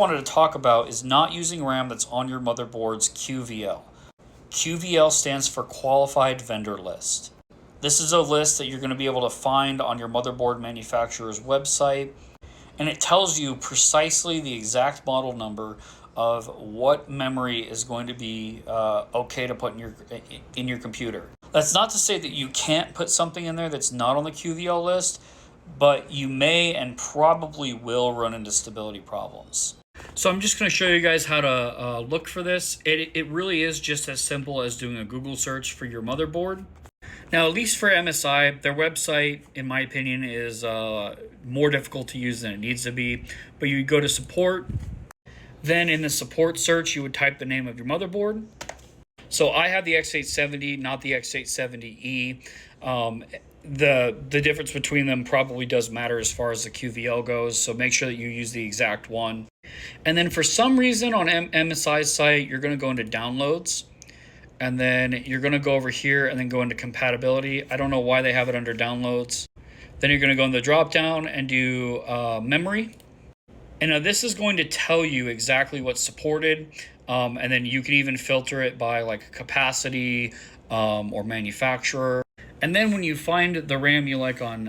Wanted to talk about is not using RAM that's on your motherboard's QVL. QVL stands for Qualified Vendor List. This is a list that you're going to be able to find on your motherboard manufacturer's website, and it tells you precisely the exact model number of what memory is going to be okay to put in your computer. That's not to say that you can't put something in there that's not on the QVL list, but you may and probably will run into stability problems. So I'm just going to show you guys how to look for this. It really is just as simple as doing a Google search for your motherboard. Now, at least for MSI, their website, in my opinion, is more difficult to use than it needs to be. But you go to support, then in the support search, you would type the name of your motherboard. So I have the X870, not the X870E. The difference between them probably does matter as far as the QVL goes, so make sure that you use the exact one. And then for some reason on MSI's site, you're going to go into downloads, and then you're going to go over here and then go into compatibility. I don't know why they have it under downloads. Then you're going to go in the drop down and do memory. And now this is going to tell you exactly what's supported, and then you can even filter it by like capacity or manufacturer. And then when you find the RAM you like on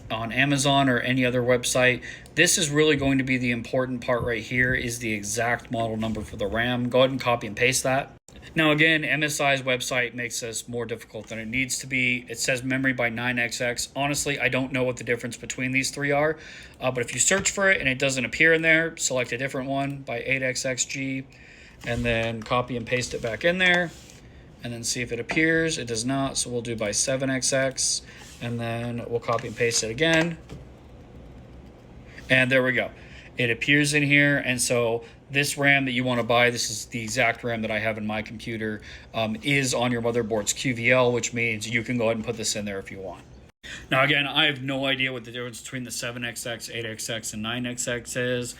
Amazon or any other website, this is really going to be the important part right here, is the exact model number for the RAM. Go ahead and copy and paste that. Now again, MSI's website makes this more difficult than it needs to be. It says memory by 9XX. Honestly, I don't know what the difference between these three are, but if you search for it and it doesn't appear in there, select a different one by 8XXG, and then copy and paste it back in there. And then see if it appears. It does not, so we'll do by 7XX, and then we'll copy and paste it again. And there we go. It appears in here, and so this RAM that you want to buy, this is the exact RAM that I have in my computer, is on your motherboard's QVL, which means you can go ahead and put this in there if you want. Now again, I have no idea what the difference between the 7XX, 8XX, and 9XX is.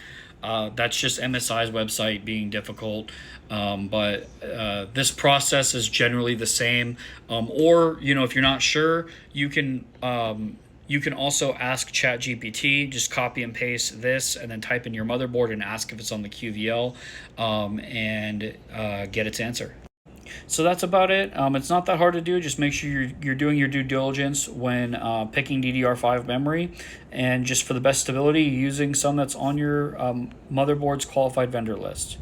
That's just MSI's website being difficult, but this process is generally the same. Or if you're not sure, you can also ask ChatGPT. Just copy and paste this and then type in your motherboard and ask if it's on the QVL, and get its answer. So that's about it. It's not that hard to do. Just make sure you're doing your due diligence when picking DDR5 memory, and just for the best stability, using some that's on your motherboard's qualified vendor list.